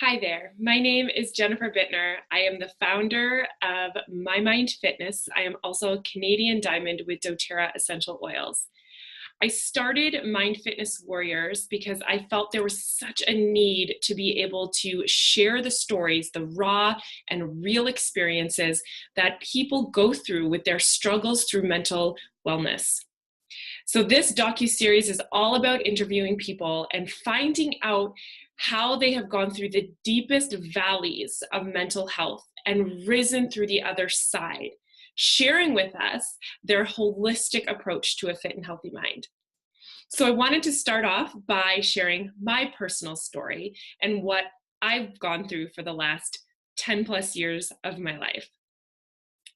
Hi there. My name is Jennifer Bitner. I am the founder of My Mind Fitness. I am also a Canadian Diamond with doTERRA essential oils. I started Mind Fitness Warriors because I felt there was such a need to be able to share the stories, the raw and real experiences that people go through with their struggles through mental wellness. So this docu-series is all about interviewing people and finding out how they have gone through the deepest valleys of mental health and risen through the other side, sharing with us their holistic approach to a fit and healthy mind. So I wanted to start off by sharing my personal story and what I've gone through for the last 10 plus years of my life.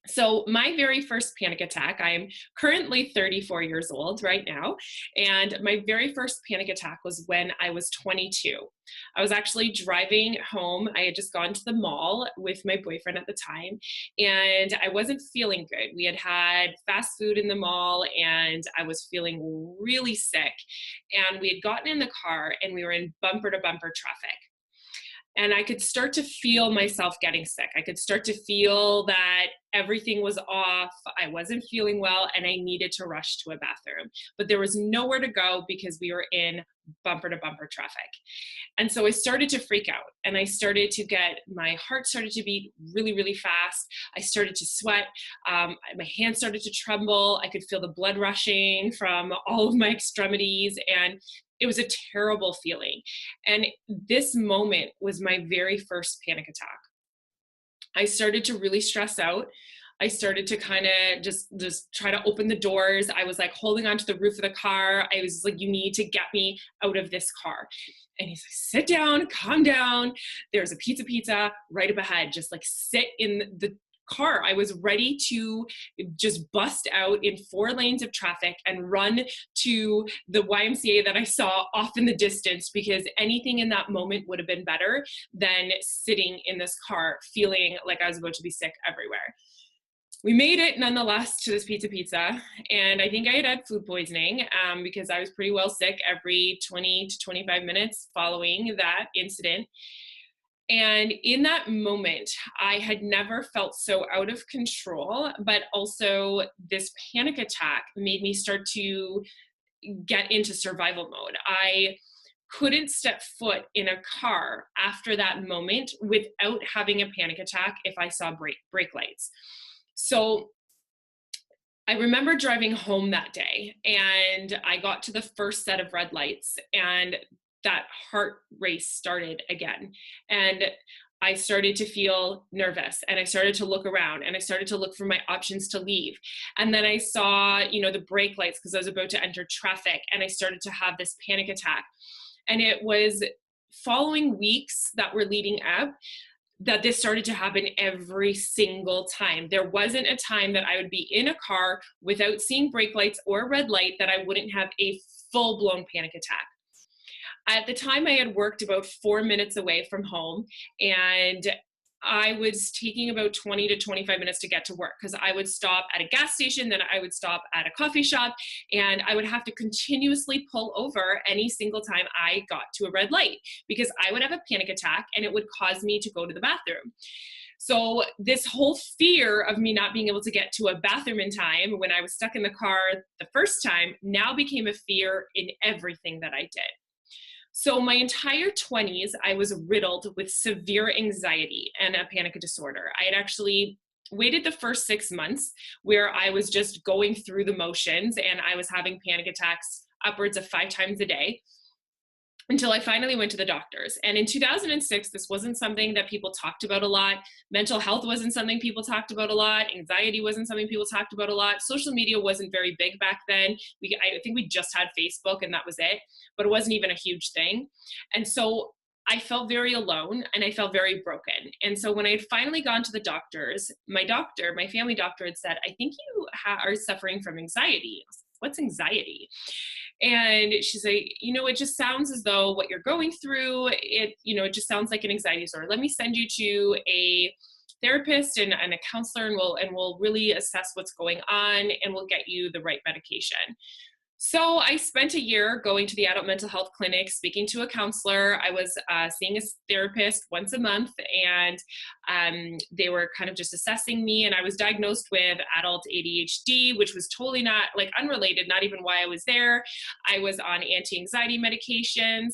So, my very first panic attack, I am currently 34 years old right now, and my very first panic attack was when I was 22. I was actually driving home. I had just gone to the mall with my boyfriend at the time, and I wasn't feeling good. We had had fast food in the mall, and I was feeling really sick. And we had gotten in the car, and we were in bumper to bumper traffic. And I could start to feel myself getting sick. I could start to feel that everything was off. I wasn't feeling well and I needed to rush to a bathroom. But there was nowhere to go because we were in bumper to bumper traffic. And so I started to freak out and I started to my heart started to beat really, really fast. I started to sweat. My hands started to tremble. I could feel the blood rushing from all of my extremities. And it was a terrible feeling. And this moment was my very first panic attack. I started to really stress out. I started to kind of just try to open the doors. I was like holding onto the roof of the car. I was like, you need to get me out of this car. And he's like, sit down, calm down. There's a pizza right up ahead. Just like sit in the car. I was ready to just bust out in 4 lanes of traffic and run to the YMCA that I saw off in the distance, because anything in that moment would have been better than sitting in this car feeling like I was about to be sick everywhere. We made it nonetheless to this pizza, and I think I had had food poisoning because I was pretty well sick every 20 to 25 minutes following that incident. And in that moment, I had never felt so out of control, but also this panic attack made me start to get into survival mode. I couldn't step foot in a car after that moment without having a panic attack if I saw brake lights. So I remember driving home that day and I got to the first set of red lights and that heart race started again. And I started to feel nervous and I started to look around and I started to look for my options to leave. And then I saw, the brake lights because I was about to enter traffic and I started to have this panic attack. And it was following weeks that were leading up that this started to happen every single time. There wasn't a time that I would be in a car without seeing brake lights or a red light that I wouldn't have a full-blown panic attack. At the time, I had worked about 4 minutes away from home, and I was taking about 20 to 25 minutes to get to work because I would stop at a gas station, then I would stop at a coffee shop, and I would have to continuously pull over any single time I got to a red light because I would have a panic attack and it would cause me to go to the bathroom. So this whole fear of me not being able to get to a bathroom in time when I was stuck in the car the first time now became a fear in everything that I did. So my entire 20s, I was riddled with severe anxiety and a panic disorder. I had actually waited the first 6 months where I was just going through the motions and I was having panic attacks upwards of 5 times a day until I finally went to the doctors. And in 2006, this wasn't something that people talked about a lot. Mental health wasn't something people talked about a lot. Anxiety wasn't something people talked about a lot. Social media wasn't very big back then. I think we just had Facebook and that was it, but it wasn't even a huge thing. And so I felt very alone and I felt very broken. And so when I had finally gone to the doctors, my family doctor had said, I think you are suffering from anxiety. I was like, what's anxiety? And she's like, it just sounds as though what you're going through, it just sounds like an anxiety disorder. Let me send you to a therapist and a counselor and we'll really assess what's going on and we'll get you the right medication. So I spent a year going to the adult mental health clinic, speaking to a counselor. I was seeing a therapist once a month, and they were kind of just assessing me. And I was diagnosed with adult ADHD, which was totally not like unrelated, not even why I was there. I was on anti-anxiety medications.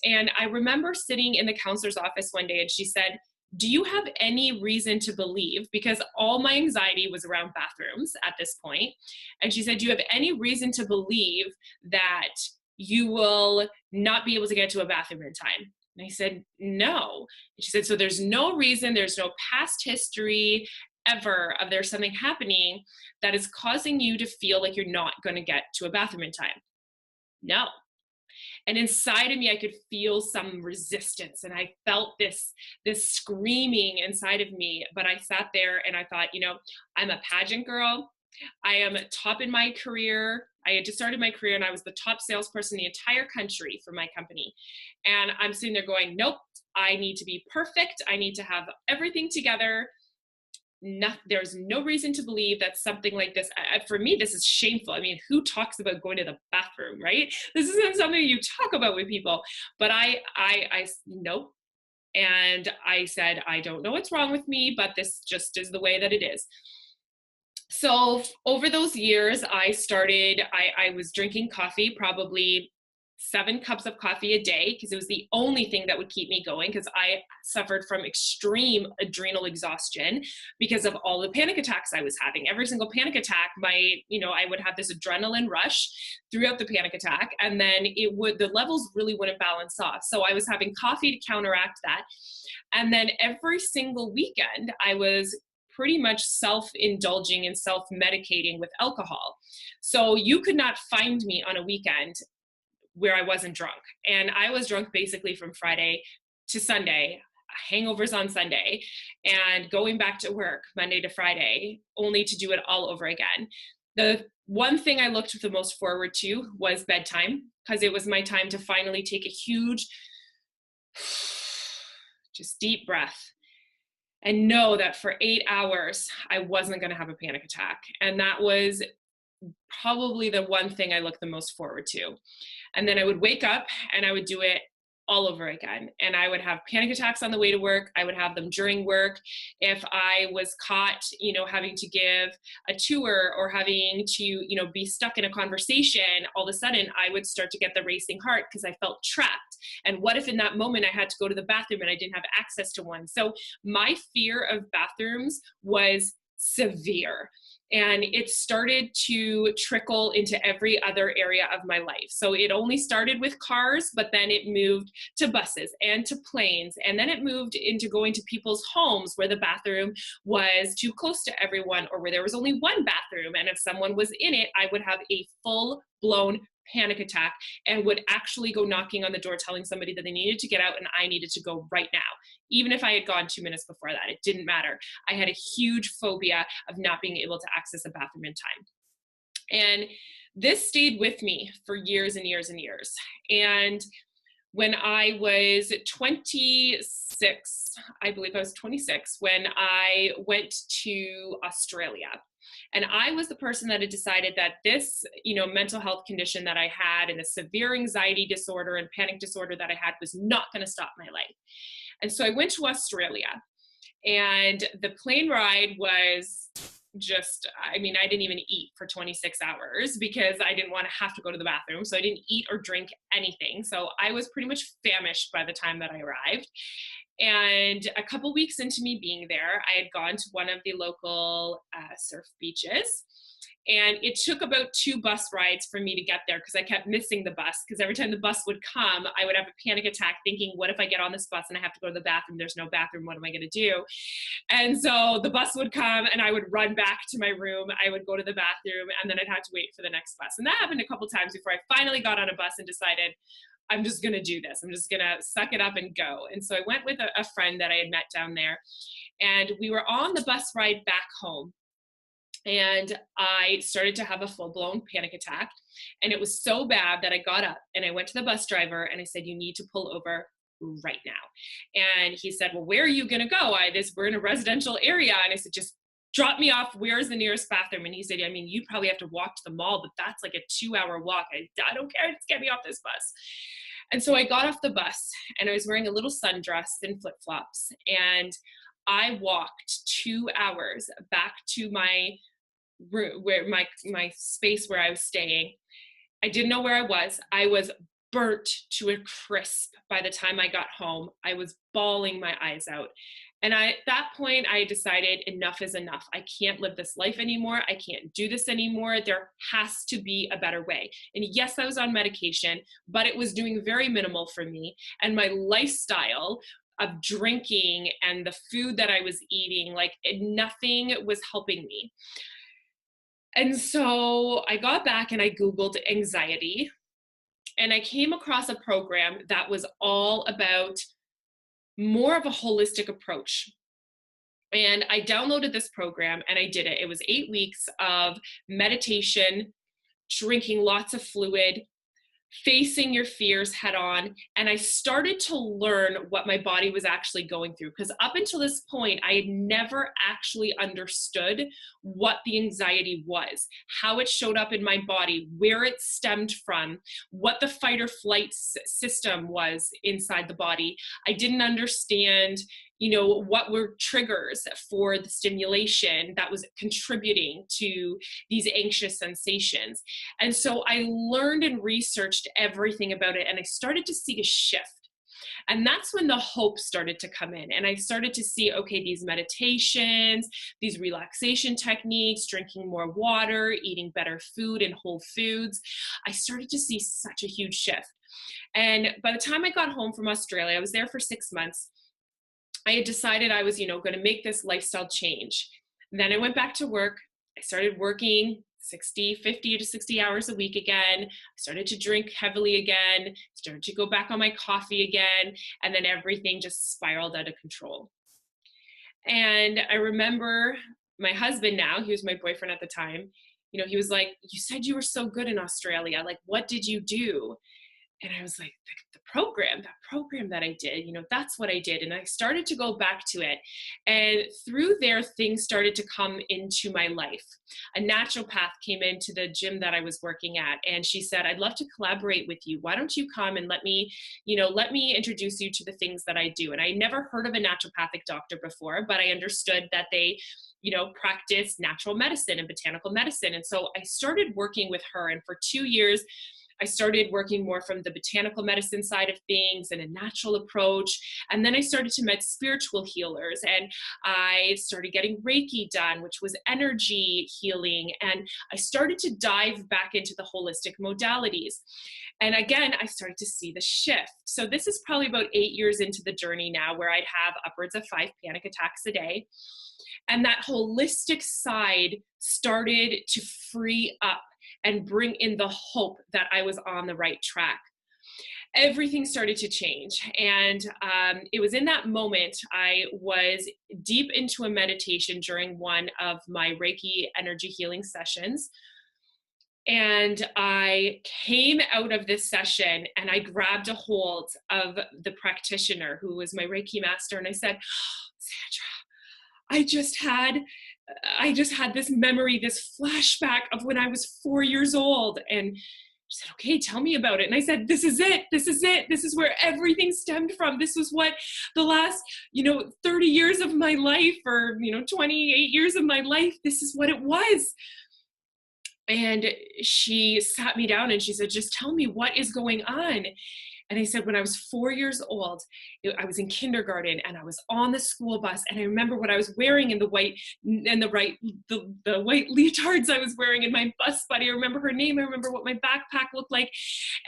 And I remember sitting in the counselor's office one day, and she said, do you have any reason to believe, because all my anxiety was around bathrooms at this point, and she said, do you have any reason to believe that you will not be able to get to a bathroom in time? And I said, no. And she said, so there's no reason, there's no past history ever of there's something happening that is causing you to feel like you're not going to get to a bathroom in time? No. And inside of me, I could feel some resistance, and I felt this screaming inside of me. But I sat there and I thought, I'm a pageant girl. I am top in my career. I had just started my career, and I was the top salesperson in the entire country for my company. And I'm sitting there going, nope, I need to be perfect. I need to have everything together. There's no reason to believe that something like this, for me, this is shameful. I mean, who talks about going to the bathroom, right? This isn't something you talk about with people. But I nope. And I said, I don't know what's wrong with me, but this just is the way that it is. So over those years, I was drinking coffee, probably 7 cups of coffee a day, because it was the only thing that would keep me going, because I suffered from extreme adrenal exhaustion because of all the panic attacks I was having. Every single panic attack, I would have this adrenaline rush throughout the panic attack, and then the levels really wouldn't balance off. So I was having coffee to counteract that. And then every single weekend, I was pretty much self-indulging and self-medicating with alcohol. So you could not find me on a weekend where I wasn't drunk. And I was drunk basically from Friday to Sunday, hangovers on Sunday, and going back to work Monday to Friday, only to do it all over again. The one thing I looked the most forward to was bedtime, because it was my time to finally take a huge, just deep breath and know that for 8 hours, I wasn't going to have a panic attack. And that was probably the one thing I looked the most forward to. And then I would wake up and I would do it all over again. And I would have panic attacks on the way to work. I would have them during work. If I was caught, having to give a tour or having to, be stuck in a conversation, all of a sudden I would start to get the racing heart because I felt trapped. And what if in that moment I had to go to the bathroom and I didn't have access to one? So my fear of bathrooms was severe. And it started to trickle into every other area of my life. So it only started with cars, but then it moved to buses and to planes. And then it moved into going to people's homes where the bathroom was too close to everyone, or where there was only one bathroom. And if someone was in it, I would have a full-blown panic attack and would actually go knocking on the door telling somebody that they needed to get out and I needed to go right now. Even if I had gone 2 minutes before that, it didn't matter. I had a huge phobia of not being able to access a bathroom in time. And this stayed with me for years and years and years. And when I was 26, I believe I was 26, when I went to Australia. And I was the person that had decided that this, mental health condition that I had and the severe anxiety disorder and panic disorder that I had was not going to stop my life. And so I went to Australia, and the plane ride was just, I didn't even eat for 26 hours because I didn't want to have to go to the bathroom. So I didn't eat or drink anything. So I was pretty much famished by the time that I arrived. And a couple weeks into me being there, I had gone to one of the local surf beaches. And it took about 2 bus rides for me to get there because I kept missing the bus. Because every time the bus would come, I would have a panic attack thinking, what if I get on this bus and I have to go to the bathroom? There's no bathroom. What am I going to do? And so the bus would come and I would run back to my room. I would go to the bathroom and then I'd have to wait for the next bus. And that happened a couple times before I finally got on a bus and decided, I'm just going to do this. I'm just going to suck it up and go. And so I went with a friend that I had met down there. And we were on the bus ride back home. And I started to have a full-blown panic attack. And it was so bad that I got up and I went to the bus driver and I said, you need to pull over right now. And he said, well, where are you going to go? We're in a residential area. And I said, just drop me off. Where's the nearest bathroom? And he said, I mean, you probably have to walk to the mall, but that's like a 2-hour walk. I don't care. Just get me off this bus. And so I got off the bus and I was wearing a little sundress and flip-flops. And I walked 2 hours back to my room, where my space where I was staying. I didn't know where I was. I was burnt to a crisp by the time I got home. I was bawling my eyes out. And at that point, I decided enough is enough. I can't live this life anymore. I can't do this anymore. There has to be a better way. And yes, I was on medication, but it was doing very minimal for me. And my lifestyle of drinking and the food that I was eating, like nothing was helping me. And so I got back and I Googled anxiety, and I came across a program that was all about more of a holistic approach. And I downloaded this program and I did it. It was 8 weeks of meditation, drinking lots of fluid, facing your fears head on. And I started to learn what my body was actually going through. Because up until this point, I had never actually understood what the anxiety was, how it showed up in my body, where it stemmed from, what the fight or flight system was inside the body. I didn't understand, what were triggers for the stimulation that was contributing to these anxious sensations. And so I learned and researched everything about it, and I started to see a shift. And that's when the hope started to come in. And I started to see, okay, these meditations, these relaxation techniques, drinking more water, eating better food and whole foods, I started to see such a huge shift. And by the time I got home from Australia, I was there for 6 months. I had decided I was, going to make this lifestyle change. And then I went back to work. I started working 50 to 60 hours a week again. I started to drink heavily again, started to go back on my coffee again, and then everything just spiraled out of control. And I remember my husband now, he was my boyfriend at the time, he was like, you said you were so good in Australia. Like, what did you do? And I was like, that program that I did, that's what I did. And I started to go back to it. And through there, things started to come into my life. A naturopath came into the gym that I was working at, and she said, I'd love to collaborate with you. Why don't you come and let me introduce you to the things that I do. And I never heard of a naturopathic doctor before, but I understood that they practice natural medicine and botanical medicine. And so I started working with her. And for 2 years, I started working more from the botanical medicine side of things and a natural approach. And then I started to meet spiritual healers, and I started getting Reiki done, which was energy healing. And I started to dive back into the holistic modalities. And again, I started to see the shift. So this is probably about 8 years into the journey now, where I'd have upwards of 5 panic attacks a day. And that holistic side started to free up and bring in the hope that I was on the right track. Everything started to change. And it was in that moment, I was deep into a meditation during one of my Reiki energy healing sessions. And I came out of this session and I grabbed a hold of the practitioner who was my Reiki master. And I said, Sandra, I just had this memory, this flashback of when I was 4 years old. And she said, okay, tell me about it. And I said, this is it. This is where everything stemmed from. This was what the last, 30 years of my life, or, 28 years of my life, this is what it was. And she sat me down and she said, just tell me what is going on. And I said, when I was 4 years old, I was in kindergarten and I was on the school bus, and I remember what I was wearing in the white leotards I was wearing in my bus buddy. I remember her name. I remember what my backpack looked like.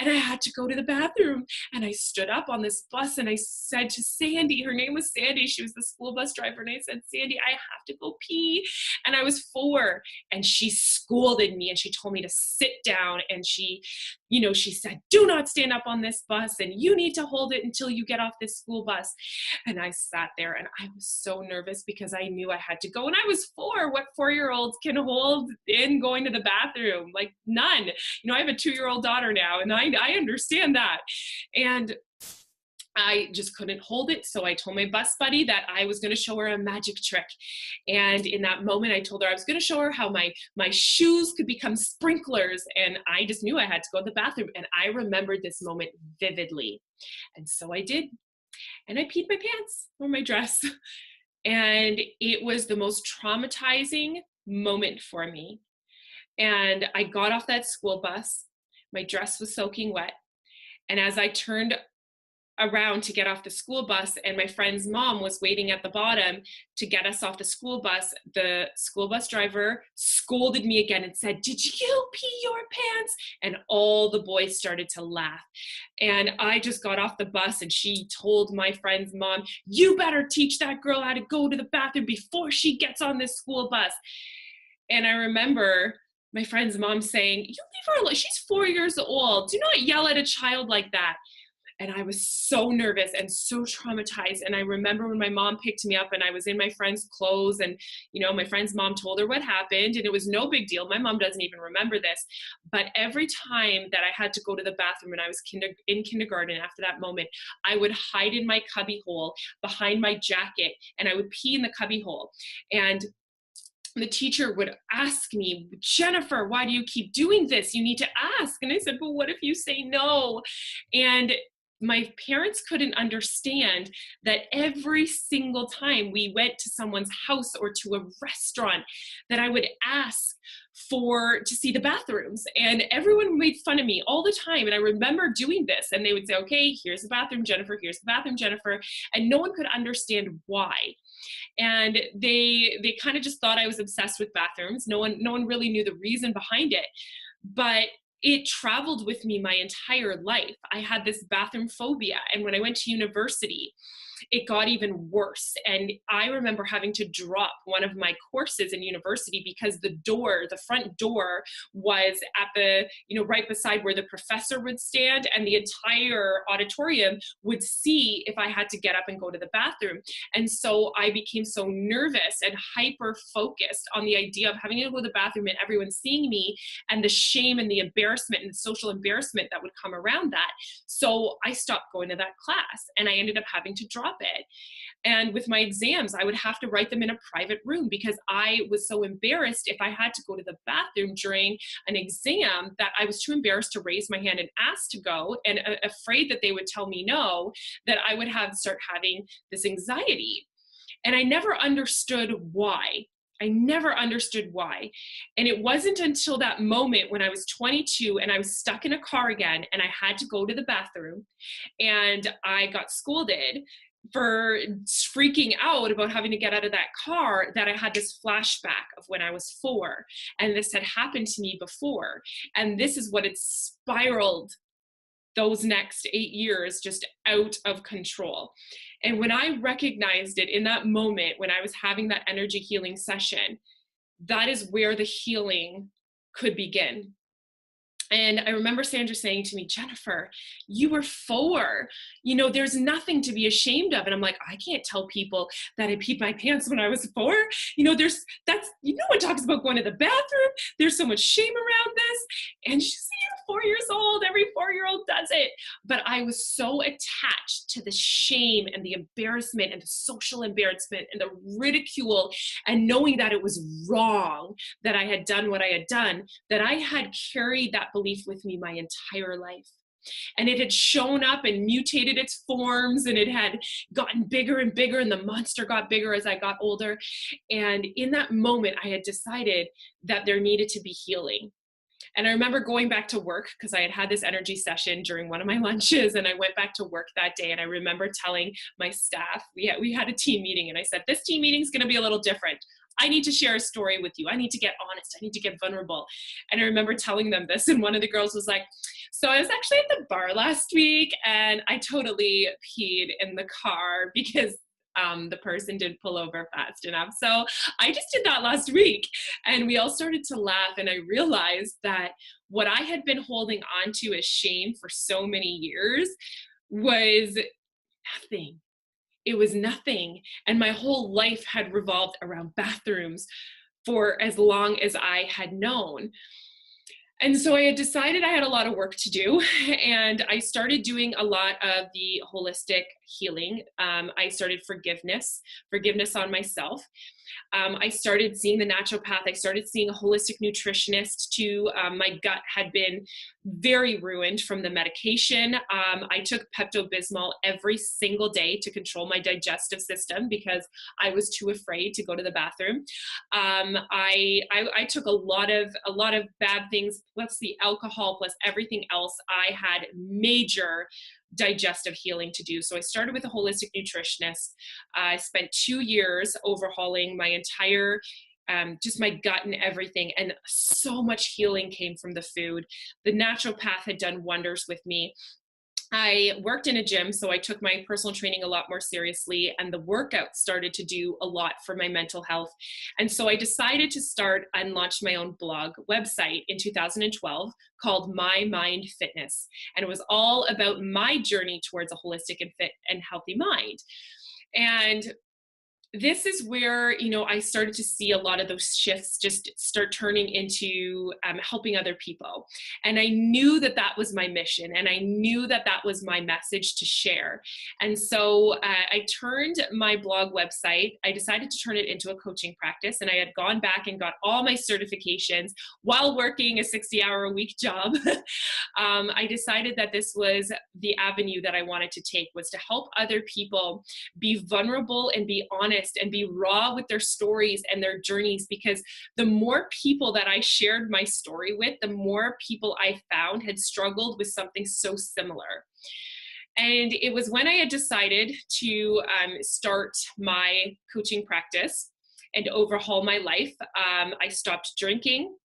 And I had to go to the bathroom, and I stood up on this bus and I said to Sandy, her name was Sandy, she was the school bus driver. And I said, Sandy, I have to go pee. And I was 4, and she scolded me and she told me to sit down. And she said, do not stand up on this bus, and you need to hold it until you get off this school bus. And I sat there and I was so nervous because I knew I had to go. And I was 4. What 4-year-olds can hold in going to the bathroom? Like none. I have a 2-year-old daughter now, and I understand that. And I just couldn't hold it. So I told my bus buddy that I was going to show her a magic trick. And in that moment, I told her I was going to show her how my shoes could become sprinklers. And I just knew I had to go to the bathroom. And I remembered this moment vividly. And so I did. And I peed my pants or my dress. And it was the most traumatizing moment for me. And I got off that school bus. My dress was soaking wet. And as I turned around to get off the school bus and my friend's mom was waiting at the bottom to get us off the school bus driver scolded me again and said, "Did you pee your pants?" And all the boys started to laugh. And I just got off the bus and she told my friend's mom, "You better teach that girl how to go to the bathroom before she gets on this school bus." And I remember my friend's mom saying, "You leave her alone. She's 4 years old. Do not yell at a child like that." And I was so nervous and so traumatized. And I remember when my mom picked me up and I was in my friend's clothes and, my friend's mom told her what happened and it was no big deal. My mom doesn't even remember this. But every time that I had to go to the bathroom when I was in kindergarten after that moment, I would hide in my cubby hole behind my jacket and I would pee in the cubby hole. And the teacher would ask me, "Jennifer, why do you keep doing this? You need to ask." And I said, "But what if you say no?" And my parents couldn't understand that every single time we went to someone's house or to a restaurant that I would ask to see the bathrooms, and everyone made fun of me all the time. And I remember doing this and they would say, "Okay, here's the bathroom, Jennifer, here's the bathroom, Jennifer." And no one could understand why. And they kind of just thought I was obsessed with bathrooms. No one really knew the reason behind it. But it traveled with me my entire life. I had this bathroom phobia. And when I went to university, it got even worse. And I remember having to drop one of my courses in university because the front door was at right beside where the professor would stand, and the entire auditorium would see if I had to get up and go to the bathroom. And so I became so nervous and hyper focused on the idea of having to go to the bathroom and everyone seeing me and the shame and the embarrassment and the social embarrassment that would come around that. So I stopped going to that class and I ended up having to drop it. And with my exams, I would have to write them in a private room because I was so embarrassed if I had to go to the bathroom during an exam that I was too embarrassed to raise my hand and ask to go, and afraid that they would tell me no, that I would start having this anxiety. And I never understood why. And it wasn't until that moment when I was 22 and I was stuck in a car again and I had to go to the bathroom and I got scolded for freaking out about having to get out of that car that I had this flashback of when I was 4. And this had happened to me before. And this is what it spiraled those next 8 years just out of control. And when I recognized it in that moment, when I was having that energy healing session, that is where the healing could begin. And I remember Sandra saying to me, "Jennifer, you were 4. There's nothing to be ashamed of." And I'm like, I can't tell people that I peed my pants when I was 4. No one talks about going to the bathroom. There's so much shame around this. And she's, "You're 4 years old. Every 4-year-old does it." But I was so attached to the shame and the embarrassment and the social embarrassment and the ridicule and knowing that it was wrong that I had done what I had done, that I had carried that belief with me my entire life. And it had shown up and mutated its forms, and it had gotten bigger and bigger, and the monster got bigger as I got older. And in that moment, I had decided that there needed to be healing. And I remember going back to work because I had had this energy session during one of my lunches, and I went back to work that day. And I remember telling my staff, we had a team meeting, and I said, "This team meeting is going to be a little different. I need to share a story with you. I need to get honest. I need to get vulnerable." And I remember telling them this, and one of the girls was like, "So I was actually at the bar last week and I totally peed in the car because the person did pull over fast enough. So I just did that last week." And we all started to laugh. And I realized that what I had been holding on to as shame for so many years was nothing. It was nothing. And my whole life had revolved around bathrooms for as long as I had known. And so I had decided I had a lot of work to do, and I started doing a lot of the holistic healing. I started forgiveness on myself. I started seeing the naturopath. I started seeing a holistic nutritionist too. My gut had been very ruined from the medication. I took Pepto-Bismol every single day to control my digestive system because I was too afraid to go to the bathroom. I took a lot of bad things, plus the alcohol, plus everything else. I had major digestive healing to do. So I started with a holistic nutritionist. I spent 2 years overhauling my entire just my gut and everything. And so much healing came from the food. The naturopath had done wonders with me. I worked in a gym, so I took my personal training a lot more seriously, and the workout started to do a lot for my mental health. And so I decided to start and launch my own blog website in 2012 called My Mind Fitness. And it was all about my journey towards a holistic and fit and healthy mind. And this is where, I started to see a lot of those shifts just start turning into helping other people. And I knew that that was my mission, and I knew that that was my message to share. And so I turned my blog website, I decided to turn it into a coaching practice. And I had gone back and got all my certifications while working a 60-hour-a-week job. I decided that this was the avenue that I wanted to take, was to help other people be vulnerable and be honest and be raw with their stories and their journeys. Because the more people that I shared my story with, the more people I found had struggled with something so similar. And it was when I had decided to start my coaching practice and overhaul my life. I stopped drinking.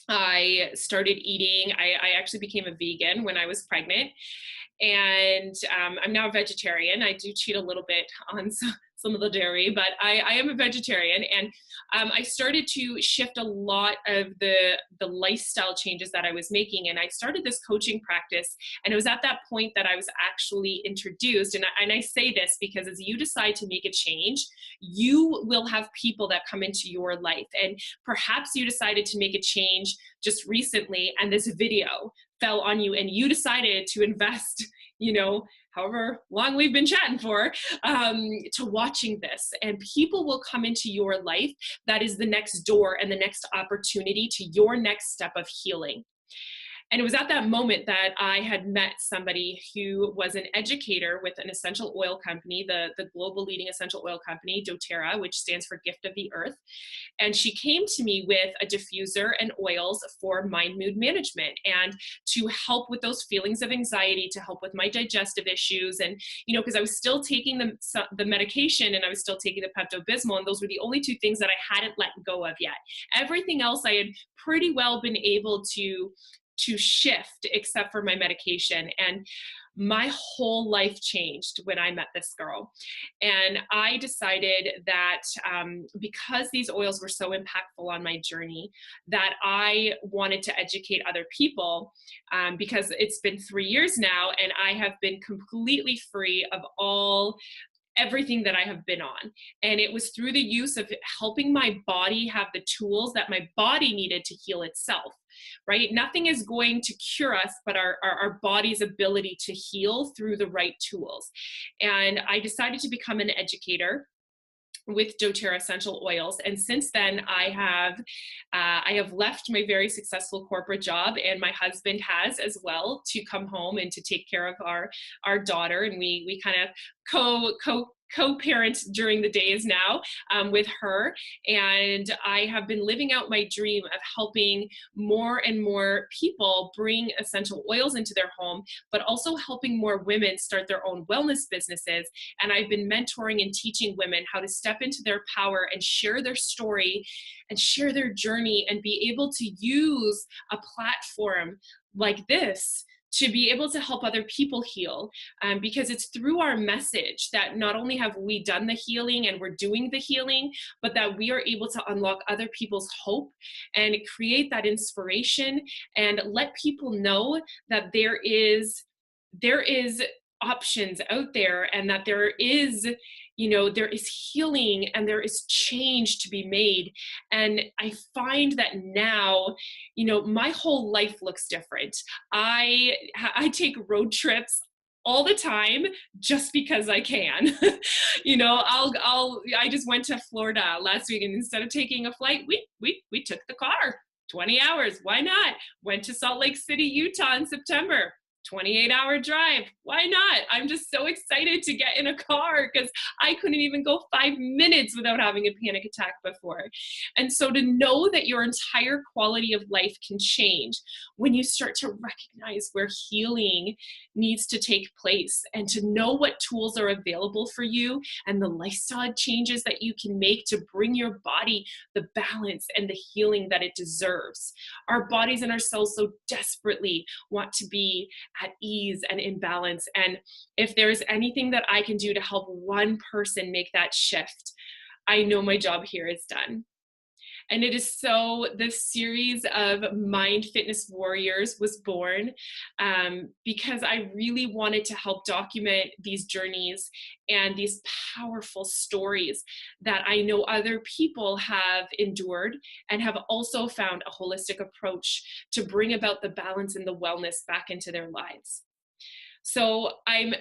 I started eating. I actually became a vegan when I was pregnant. And I'm now a vegetarian. I do cheat a little bit on some of the dairy, but I am a vegetarian. And I started to shift a lot of the lifestyle changes that I was making. And I started this coaching practice. And it was at that point that I was actually introduced. And I say this because as you decide to make a change, you will have people that come into your life. And perhaps you decided to make a change just recently, and this video fell on you, and you decided to invest, however long we've been chatting for, to watching this. And people will come into your life that is the next door and the next opportunity to your next step of healing. And it was at that moment that I had met somebody who was an educator with an essential oil company, the global leading essential oil company, doTERRA, which stands for Gift of the Earth. And she came to me with a diffuser and oils for mind mood management and to help with those feelings of anxiety, to help with my digestive issues. And, because I was still taking the medication, and I was still taking the Pepto-Bismol, and those were the only two things that I hadn't let go of yet. Everything else I had pretty well been able to shift, except for my medication. And my whole life changed when I met this girl. And I decided that because these oils were so impactful on my journey, that I wanted to educate other people, because it's been 3 years now, and I have been completely free of everything that I have been on. And it was through the use of helping my body have the tools that my body needed to heal itself, right? Nothing is going to cure us but our body's ability to heal through the right tools. And I decided to become an educator with doTERRA essential oils. And since then, I have left my very successful corporate job, and my husband has as well, to come home and to take care of our daughter. And we kind of co-parent during the days now with her. And I have been living out my dream of helping more and more people bring essential oils into their home, but also helping more women start their own wellness businesses. And I've been mentoring and teaching women how to step into their power and share their story and share their journey, and be able to use a platform like this to be able to help other people heal, because it's through our message that not only have we done the healing and we're doing the healing, but that we are able to unlock other people's hope and create that inspiration and let people know that there is options out there, and that there is, there is healing and there is change to be made. And I find that now, my whole life looks different. I take road trips all the time just because I can. I just went to Florida last week, and instead of taking a flight, we took the car. 20 hours, why not? Went to Salt Lake City, Utah in September. 28-hour drive. Why not? I'm just so excited to get in a car because I couldn't even go 5 minutes without having a panic attack before. And so to know that your entire quality of life can change when you start to recognize where healing needs to take place, and to know what tools are available for you and the lifestyle changes that you can make to bring your body the balance and the healing that it deserves. Our bodies and our cells so desperately want to be at ease and in balance. And if there's anything that I can do to help one person make that shift, I know my job here is done. And it is so this series of Mind Fitness Warriors was born because I really wanted to help document these journeys and these powerful stories that I know other people have endured and have also found a holistic approach to bring about the balance and the wellness back into their lives. So I'm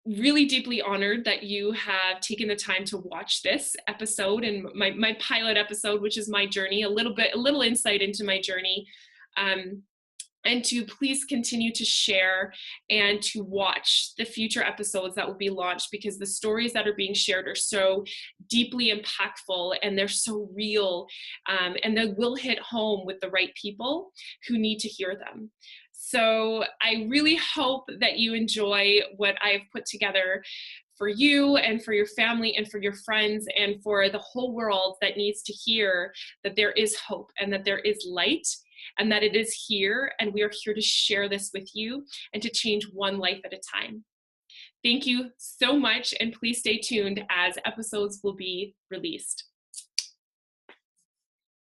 really deeply honored that you have taken the time to watch this episode and my pilot episode, which is my journey, a little insight into my journey, and to please continue to share and to watch the future episodes that will be launched, because the stories that are being shared are so deeply impactful and they're so real, and they will hit home with the right people who need to hear them. So I really hope that you enjoy what I've put together for you and for your family and for your friends and for the whole world that needs to hear that there is hope and that there is light and that it is here, and we are here to share this with you and to change one life at a time. Thank you so much, and please stay tuned as episodes will be released.